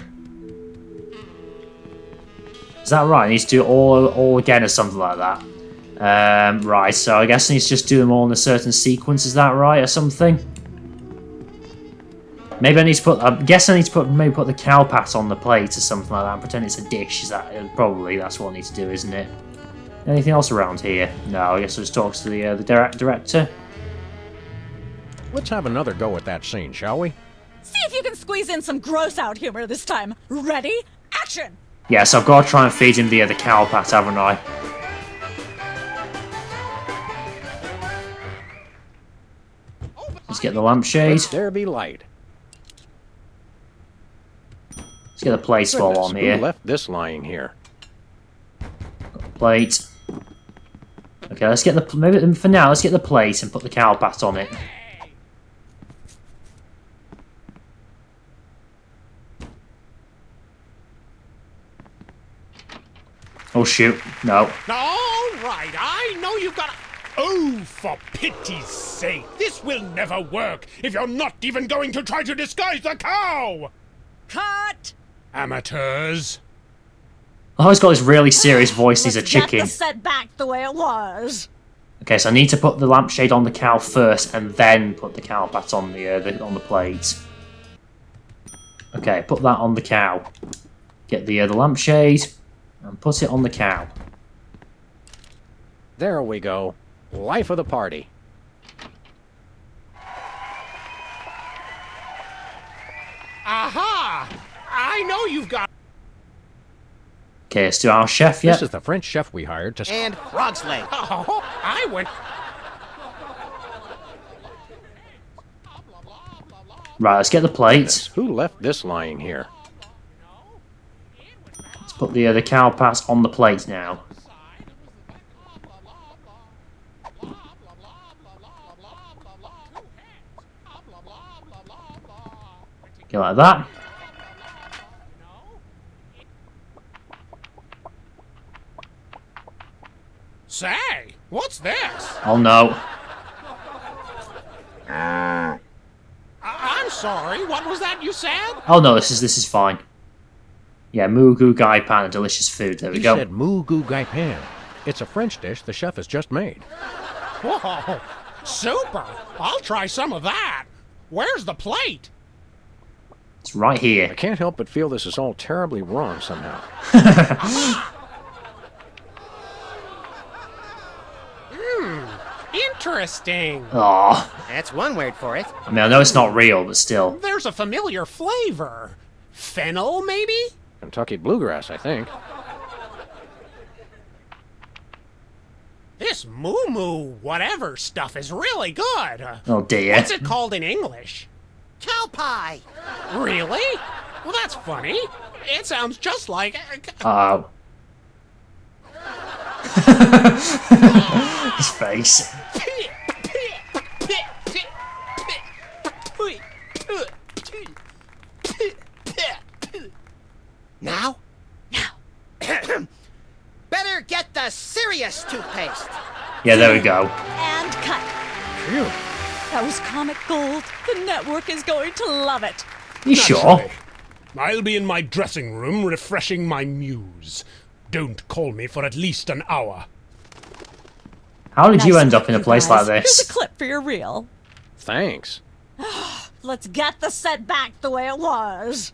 Is that right? I need to do it all again or something like that. Right, so I guess I need to just do them all in a certain sequence, is that right, or something? Maybe I need to put, I guess I need to maybe put the cow pat on the plate or something like that and pretend it's a dish. Is that, probably that's what I need to do, isn't it? Anything else around here? No, I guess I'll just talk to the director. Let's have another go at that scene, shall we? See if you can squeeze in some gross out humor this time. Ready? Action! Yes, I've got to try and feed him the cow pat, haven't I? Let's get the lampshade. Let there be light. Let's get the plate ball Goodness, on who here. left this lying here? Plate. Okay, let's get the, maybe for now, let's get the plate and put the cow pat on it. Oh shoot, no. All right, I know you've got a... Oh, for pity's sake, this will never work if you're not even going to try to disguise the cow! Cut! Amateurs. Oh, he's got this really serious voice, he's a Let's get chicken. the set back the way it was. Okay, so I need to put the lampshade on the cow first and then put the cow pat on the plate. Okay, put that on the cow. Get the lampshade and put it on the cow. There we go. Life of the party. Aha! I know you've got... Okay, let's do our chef, yeah? This is the French chef we hired to... And frog's leg. Oh, I went... Right, let's get the plate. Who left this lying here? Let's put the cow pass on the plate now. Get like that. Say, what's this? Oh no. I'm sorry, what was that you said? Oh no, this is fine. Yeah, moo goo gai pan, delicious food. There we You go. said moo goo gai pan. It's a French dish the chef has just made. Whoa, super! I'll try some of that. Where's the plate? It's right I here. can't help but feel this is all terribly wrong somehow. Interesting. Aw. That's one word for it. I mean, I know it's not real, but still. There's a familiar flavor. Fennel, maybe? Kentucky bluegrass, I think. This moo whatever stuff is really good. Oh dear. What's it called in English? Cow pie. Really? Well, that's funny. It sounds just like... Oh. His face. Now? Better get the serious toothpaste. Yeah, there we go. And cut. Phew. That was comic gold. The network is going to love it. You sure? Naturally. I'll be in my dressing room refreshing my muse. Don't call me for at least an hour. How did you Nice end up in a you place guys. like Here's this? a clip for your reel. Thanks. Let's get the set back the way it was.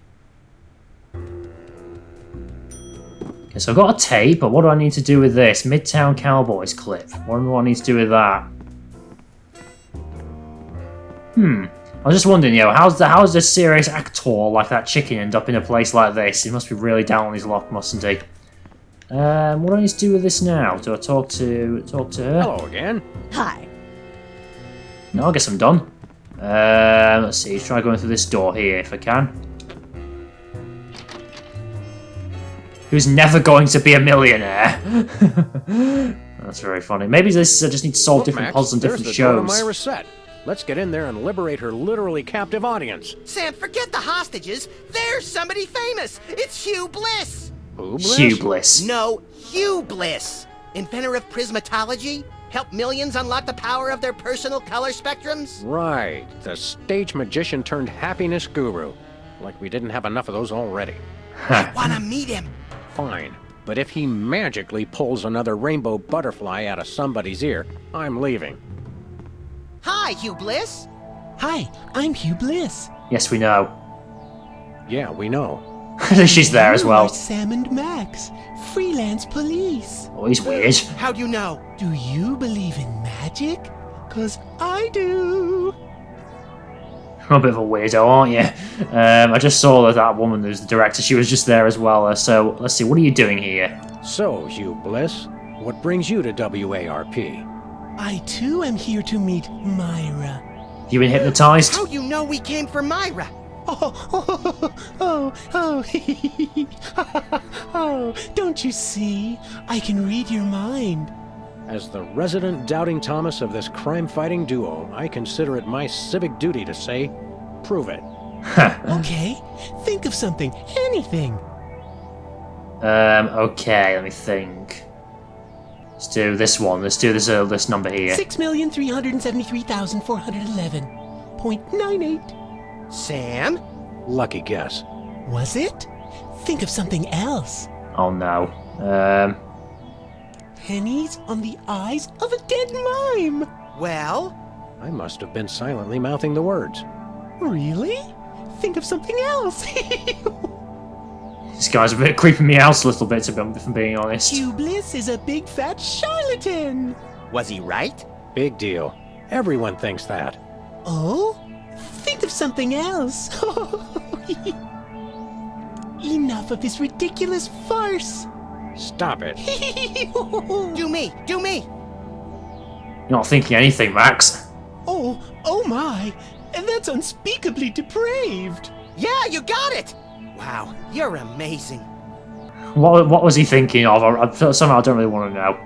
Okay, so I've got a tape, but what do I need to do with this? Midtown Cowboys clip. What do I need to do with that? I was just wondering, how's the serious actor like that chicken end up in a place like this? He must be really down on his luck, mustn't he? What do I need to do with this now? Do I talk to her? Hello again. Hi. No, I guess I'm done. Let's see, try going through this door here if I can. Who's never going to be a millionaire? That's very funny. Maybe this just needs to solve Look, different Max, puzzles and there's different the door to shows. Myra's set. Let's get in there and liberate her literally captive audience. Sam, forget the hostages. There's somebody famous. It's Hugh Bliss. Who, Bliss? Hugh Bliss. No, Hugh Bliss. Inventor of prismatology. Help millions unlock the power of their personal color spectrums. Right, the stage magician turned happiness guru. Like we didn't have enough of those already. Wanna meet him? Fine, but if he magically pulls another rainbow butterfly out of somebody's ear, I'm leaving. Hi, Hugh Bliss. Hi, I'm Hugh Bliss. Yes, we know. Yeah, we know. She's there as You well. are Sam and Max, freelance police. Oh, he's weird. How do you know? Do you believe in magic? 'Cause I do. You're a bit of a weirdo, aren't you? I just saw that woman who's the director. She was just there as well. So let's see. What are you doing here? So, Hugh Bliss, what brings you to WARP? I too am here to meet Myra. You been hypnotized? How do you know we came for Myra? Oh, don't you see? I can read your mind. As the resident doubting Thomas of this crime-fighting duo, I consider it my civic duty to say, prove it. Okay, think of something, anything. Okay, let me think. Let's do this one. Let's do this number here. 6,373,411.98. Sam? Lucky guess. Was it? Think of something else. Oh no. Pennies on the eyes of a dead mime. Well? I must have been silently mouthing the words. Really? Think of something else. This guy's a bit creeping me out a little bit, if I'm being honest. Hugh Bliss is a big fat charlatan. Was he right? Big deal. Everyone thinks that. Oh? Think of something else. Enough of this ridiculous farce. Stop it. Do me! Do me! You're not thinking anything, Max. Oh my. And that's unspeakably depraved. Yeah, you got it! Wow, you're amazing. What was he thinking of? Somehow I don't really want to know.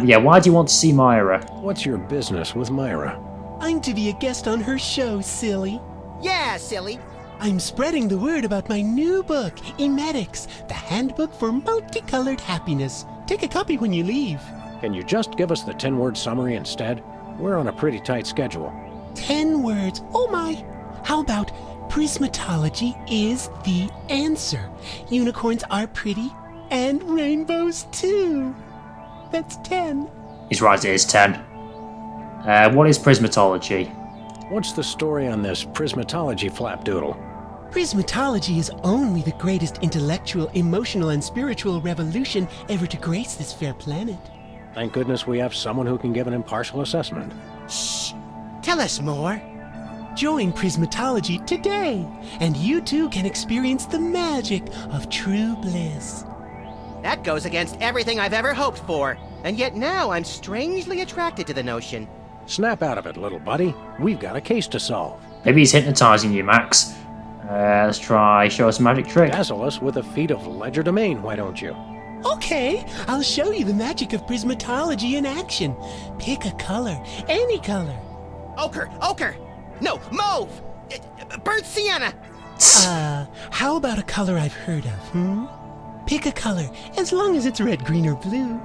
Yeah, why do you want to see Myra? What's your business with Myra? I'm to be a guest on her show, silly. Yeah, silly. I'm spreading the word about my new book, Emetics, the Handbook for Multicolored Happiness. Take a copy when you leave. Can you just give us the 10-word summary instead? We're on a pretty tight schedule. 10 words. Oh my. How about prismatology is the answer? Unicorns are pretty, and rainbows too. That's 10. He's right, it is 10. What is prismatology? What's the story on this prismatology flapdoodle? Prismatology is only the greatest intellectual, emotional, and spiritual revolution ever to grace this fair planet. Thank goodness we have someone who can give an impartial assessment. Shh. Tell us more. Join Prismatology today, and you too can experience the magic of true bliss. That goes against everything I've ever hoped for, and yet now I'm strangely attracted to the notion. Snap out of it, little buddy. We've got a case to solve. Maybe he's hypnotizing you, Max. Let's try show us a magic trick. Dazzle us with a feat of legerdemain, why don't you? Okay, I'll show you the magic of prismatology in action. Pick a color, any color. Ochre! No, mauve! Burnt sienna! How about a color I've heard of, Pick a color, as long as it's red, green, or blue.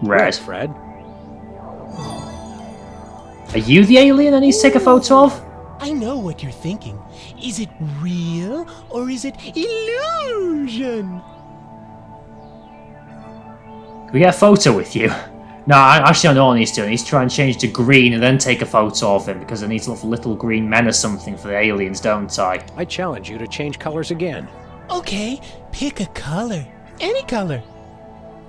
Red. Fred. Are you the alien I need to take a photo of? I know what you're thinking. Is it real, or is it illusion? Can we get a photo with you? No, actually I know what he's doing. He's trying to change to green and then take a photo of him because I need little green men or something for the aliens, don't I? I challenge you to change colors again. Okay, pick a color. Any color.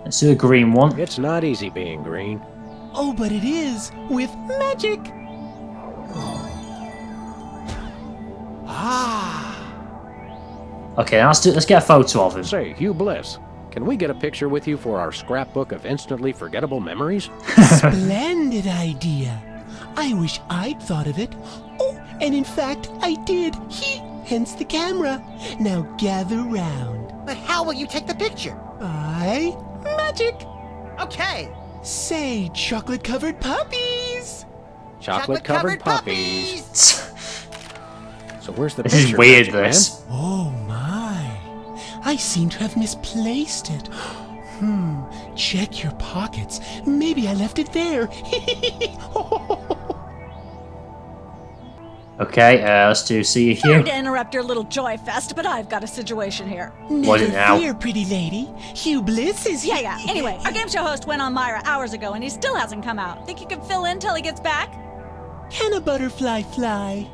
Let's do a green one. It's not easy being green. Oh, but it is with magic. Okay, let's get a photo of him. Say, Hugh Bliss, can we get a picture with you for our scrapbook of instantly forgettable memories? Splendid idea. I wish I'd thought of it. Oh, and in fact, I did. Hence the camera. Now gather round. But how will you take the picture? By magic. Okay. Say, chocolate-covered puppies. Chocolate-covered puppies. So where's the This picture? is weird, Magic Man? this. Oh my. I seem to have misplaced it. Check your pockets. Maybe I left it there. Okay, let's do see you Sorry here. to interrupt your little joy fest, but I've got a situation here. What is it now? Never fear, pretty lady. Hugh Bliss is here. Yeah. Anyway, our game show host went on Myra hours ago and he still hasn't come out. Think you can fill in till he gets back? Can a butterfly fly?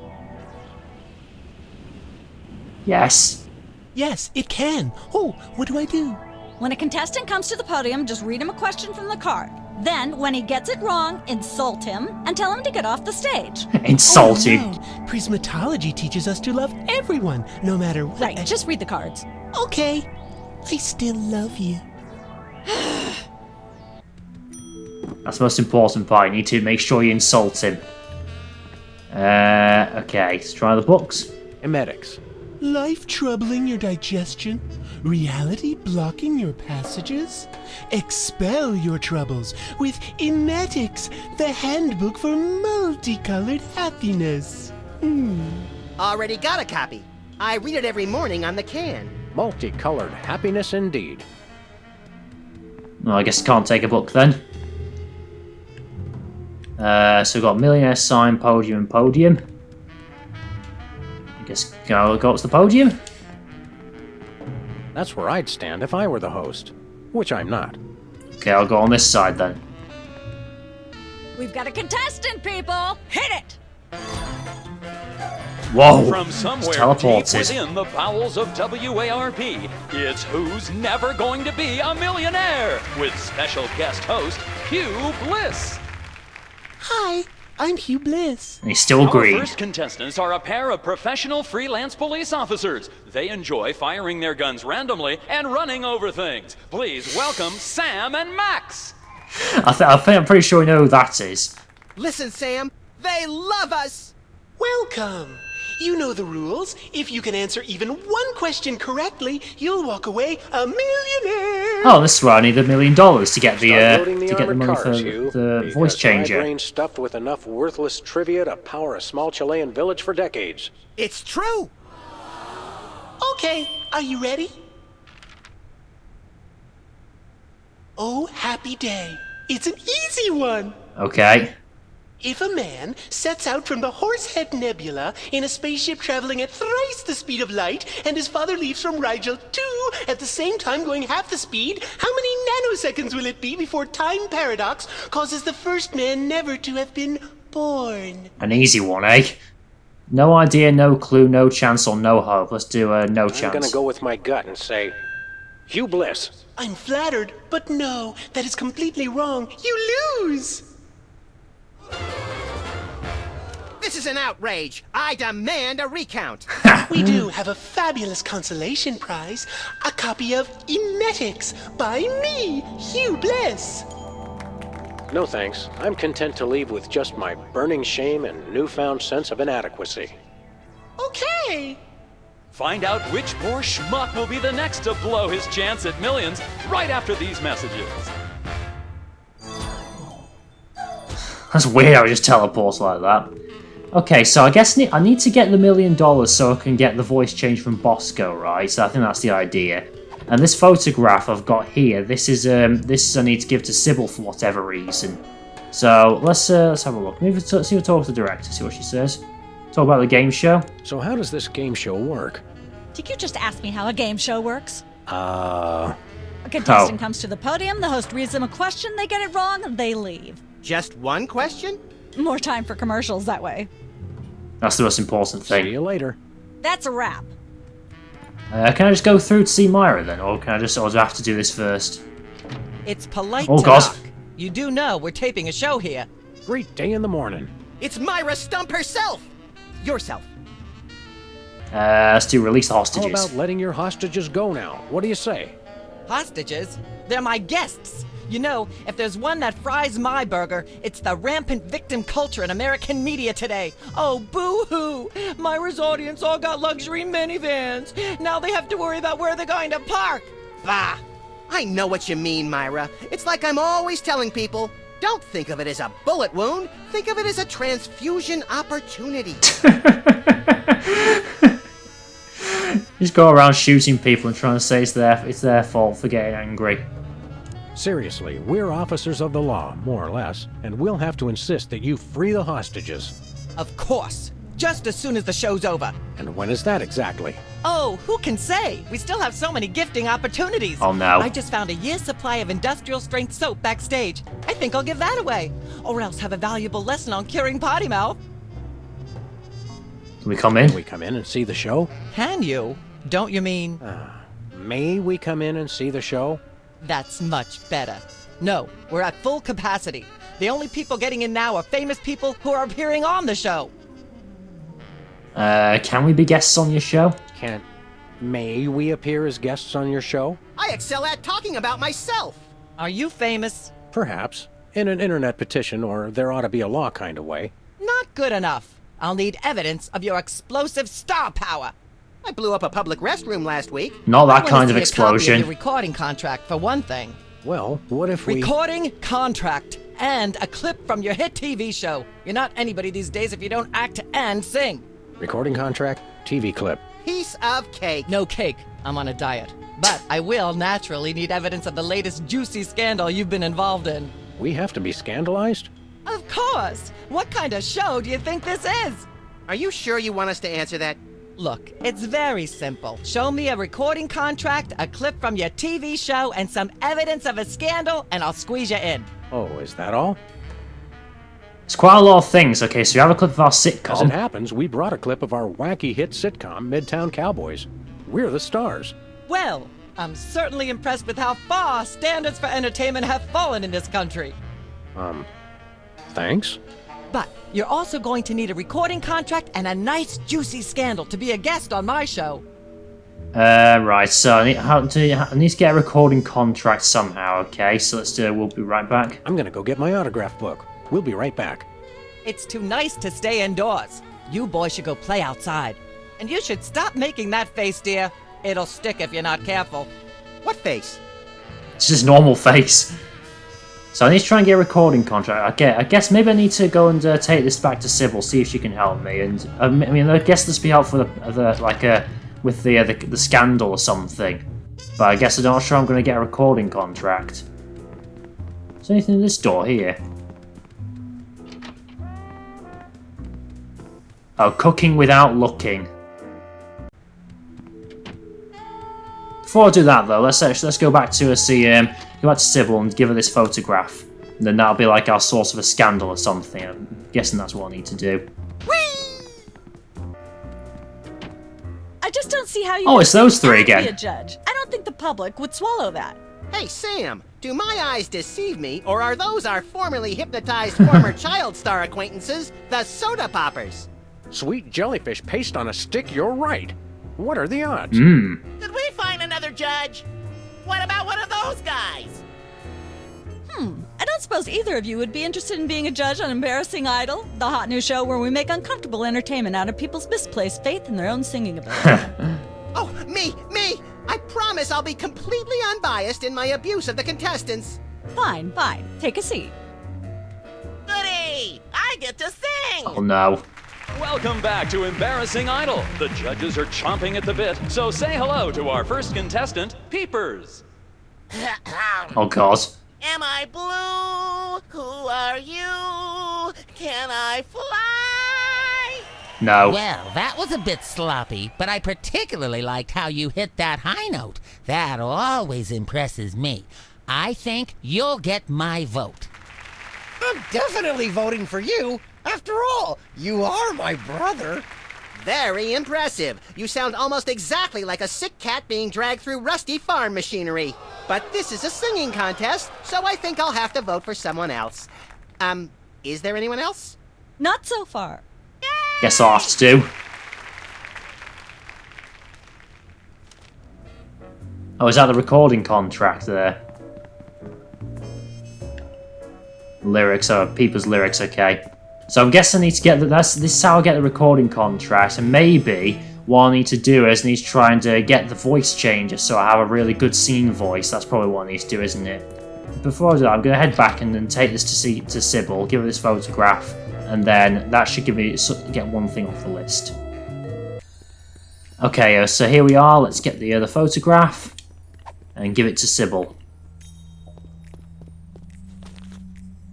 Yes. Yes, it can. Oh, what do I do? When a contestant comes to the podium, just read him a question from the card. Then, when he gets it wrong, insult him and tell him to get off the stage. Insulting. Oh, no. Prismatology teaches us to love everyone, no matter what. Right, just read the cards. Okay. I still love you. That's the most important part. You need to make sure you insult him. Okay, let's try the books. Emetics. Life troubling your digestion? Reality blocking your passages? Expel your troubles with Emetics, the handbook for multicolored happiness. Already got a copy. I read it every morning on the can. Multicolored happiness indeed. Well, I guess I can't take a book then. So we've got Millionaire Sign, Podium, and Podium. I guess go up to the podium. That's where I'd stand if I were the host. Which I'm not. Okay, I'll go on this side then. We've got a contestant, people! Hit it! Whoa! From It's somewhere deep teleported. within the bowels of WARP, it's Who's Never Going to Be a Millionaire with special guest host Hugh Bliss. Hi, I'm Hugh Bliss. And he's still Our green. first contestants are a pair of professional freelance police officers. They enjoy firing their guns randomly and running over things. Please welcome Sam and Max. I think I'm pretty sure we know who that is. Listen, Sam. They love us! Welcome! You know the rules. If you can answer even one question correctly, you'll walk away a millionaire! Oh, this is where I need $1 million to get the Start loading to get the armored money cars, for Hugh, the voice because my changer. brain's stuffed with enough worthless trivia to power a small Chilean village for decades. It's true! Okay, are you ready? Oh, happy day. It's an easy one. Okay. If a man sets out from the Horsehead Nebula in a spaceship traveling at thrice the speed of light, and his father leaves from Rigel 2 at the same time going half the speed, how many nanoseconds will it be before time paradox causes the first man never to have been born? An easy one, eh? No idea, no clue, no chance, or no hope. Let's do a no chance. I'm gonna go with my gut and say, Hugh Bliss. I'm flattered, but no, that is completely wrong. You lose! This is an outrage! I demand a recount! We do have a fabulous consolation prize, a copy of Emetics by me, Hugh Bliss. No thanks. I'm content to leave with just my burning shame and newfound sense of inadequacy. Okay. Find out which poor schmuck will be the next to blow his chance at millions right after these messages. That's weird, I just teleport like that. Okay, so I guess I need to get the $1 million so I can get the voice change from Bosco, right? So I think that's the idea. And this photograph I've got here, this is this I need to give to Sybil for whatever reason. So let's have a look. Maybe see what talk to the director, see what she says. Talk about the game show. So how does this game show work? Did you just ask me how a game show works? Uh... A contestant comes to the podium, the host reads them a question, they get it wrong, and they leave. Just one question? More time for commercials that way. That's the most important thing. See you later. That's a wrap. Can I just go through to see Myra then, or can I just, or do I have to do this first? It's polite Oh, to God. knock. You do know we're taping a show here. Great day in the morning. It's Myra Stump herself! Yourself. Let's do release the How hostages. about letting your hostages go now? What do you say? Hostages? They're my guests. You know, if there's one that fries my burger, it's the rampant victim culture in American media today. Oh, boo-hoo! Myra's audience all got luxury minivans. Now they have to worry about where they're going to park. Bah! I know what you mean, Myra. It's like I'm always telling people, don't think of it as a bullet wound. Think of it as a transfusion opportunity. Just go around shooting people and trying to say it's their fault for getting angry. Seriously, we're officers of the law, more or less, and we'll have to insist that you free the hostages. Of course. Just as soon as the show's over. And when is that exactly? Oh, who can say? We still have so many gifting opportunities. Oh no. I just found a year's supply of industrial strength soap backstage. I think I'll give that away. Or else have a valuable lesson on curing potty mouth. Can we come in? Can we come in and see the show? Can you? Don't you mean? May we come in and see the show? That's much better. No, we're at full capacity. The only people getting in now are famous people who are appearing on the show. Can we be guests on your show? May we appear as guests on your show? I excel at talking about myself. Are you famous? Perhaps. In an internet petition, or there ought to be a law kind of way. Not good enough. I'll need evidence of your explosive star power. I blew up a public restroom last week. Not that I kind of wanna see a copy explosion. your recording contract, for one thing. Well, what if we... Recording contract and a clip from your hit TV show. You're not anybody these days if you don't act and sing. Recording contract, TV clip. Piece of cake. No cake. I'm on a diet. But I will naturally need evidence of the latest juicy scandal you've been involved in. We have to be scandalized? Of course! What kind of show do you think this is? Are you sure you want us to answer that? Look, it's very simple. Show me a recording contract, a clip from your TV show, and some evidence of a scandal, and I'll squeeze you in. Oh, is that all? It's quite a lot of things. Okay, so you have a clip of our As it sitcom. happens, we brought a clip of our wacky hit sitcom, Midtown Cowboys. We're the stars. Well, I'm certainly impressed with how far standards for entertainment have fallen in this country. Thanks? But you're also going to need a recording contract and a nice juicy scandal to be a guest on my show. Right, so I need to get a recording contract somehow, okay? So let's do it. We'll be right back. I'm gonna go get my autograph book. We'll be right back. It's too nice to stay indoors. You boys should go play outside. And you should stop making that face, dear. It'll stick if you're not careful. What face? It's just normal face. So I need to try and get a recording contract. I guess maybe I need to go and take this back to Sybil, see if she can help me. And I mean, I guess this would be helpful with the scandal or something. But I guess I'm not sure I'm going to get a recording contract. Is there anything in this door here? Oh, cooking without looking. Before I do that though, let's go back to Sybil and give her this photograph. And then that'll be like our source of a scandal or something. I'm guessing that's what I need to do. I just don't see how you Oh, it's those three can again. be a judge. I don't think the public would swallow that. Hey, Sam, do my eyes deceive me, or are those our formerly hypnotized former child star acquaintances, the Soda Poppers? Sweet jellyfish paste on a stick, you're right. What are the odds? Did we find another judge? What about one of those guys? I don't suppose either of you would be interested in being a judge on Embarrassing Idol, the hot new show where we make uncomfortable entertainment out of people's misplaced faith in their own singing ability. Oh, me! I promise I'll be completely unbiased in my abuse of the contestants. Fine. Take a seat. Goody! I get to sing! Oh no. Welcome back to Embarrassing Idol. The judges are chomping at the bit, so say hello to our first contestant, Peepers. Oh god. Am I blue? Who are you? Can I fly? No. Well, that was a bit sloppy, but I particularly liked how you hit that high note. That always impresses me. I think you'll get my vote. I'm definitely voting for you. After all, you are my brother. Very impressive. You sound almost exactly like a sick cat being dragged through rusty farm machinery. But this is a singing contest, so I think I'll have to vote for someone else. Is there anyone else? Not so far. Guess I'll have to do. Oh, is that the recording contract there? Lyrics, Peepers lyrics, okay. So I'm guessing I need to get this is how I get the recording contract, and maybe what I need to do is I need to try and get the voice changer so I have a really good singing voice. That's probably what I need to do, isn't it? Before I do that, I'm going to head back and then take this to Sybil, give her this photograph, and then that should get one thing off the list. Okay, so here we are. Let's get the photograph and give it to Sybil.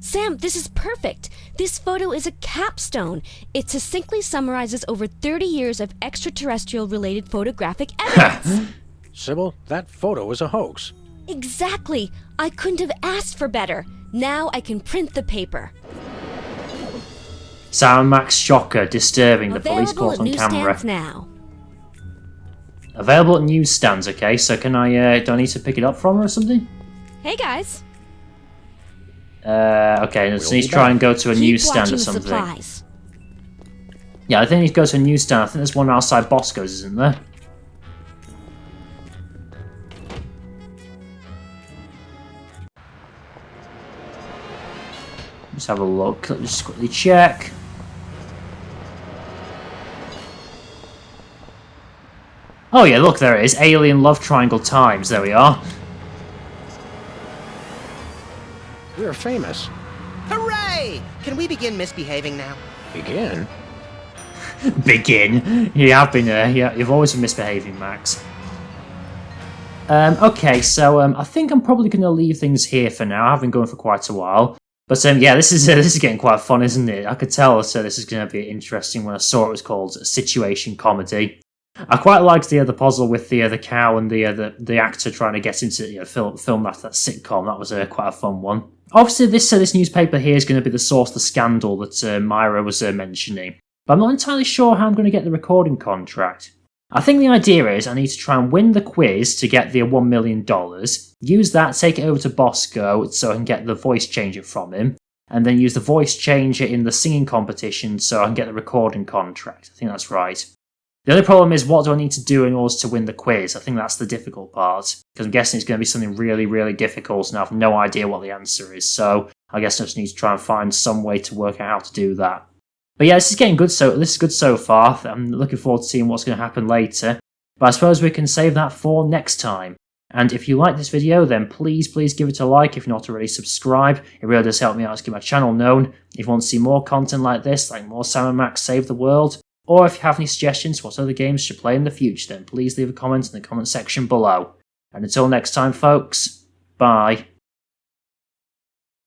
Sam, this is perfect. This photo is a capstone. It succinctly summarizes over 30 years of extraterrestrial-related photographic evidence. Sybil, that photo is a hoax. Exactly. I couldn't have asked for better. Now I can print the paper. Sam Max shocker, disturbing. The police Available caught at on camera. newsstands now. Available at newsstands, okay, so can I, do I need to pick it up from her or something? Hey guys. Okay, let's need to try and go to a Keep newsstand watching or the something. supplies. Yeah, I think I need to go to a newsstand. I think there's one outside Bosco's, isn't there? Let's have a look. Let's just quickly check. Oh yeah, look, there it is. Alien Love Triangle Times. There we are. We're famous. Hooray! Can we begin misbehaving now? Begin? Begin. You have been, you've always been misbehaving, Max. Okay, so I think I'm probably going to leave things here for now. I've been going for quite a while. But yeah, this is getting quite fun, isn't it? I could tell so this is going to be interesting when I saw it was called Situation Comedy. I quite liked the puzzle with the cow and the actor trying to get into film that sitcom. That was quite a fun one. Obviously, this newspaper here is going to be the source of the scandal that Myra was mentioning. But I'm not entirely sure how I'm going to get the recording contract. I think the idea is I need to try and win the quiz to get the $1 million, use that, take it over to Bosco so I can get the voice changer from him, and then use the voice changer in the singing competition so I can get the recording contract. I think that's right. The only problem is, what do I need to do in order to win the quiz? I think that's the difficult part, because I'm guessing it's going to be something really, really difficult, and I have no idea what the answer is, so I guess I just need to try and find some way to work out how to do that. But yeah, this is good so far. I'm looking forward to seeing what's going to happen later, but I suppose we can save that for next time. And if you like this video, then please give it a like. If you're not already, subscribe. It really does help me out to get my channel known. If you want to see more content like this, like more Sam and Max Save the World, or if you have any suggestions for what other games should play in the future, then please leave a comment in the comment section below. And until next time, folks, bye.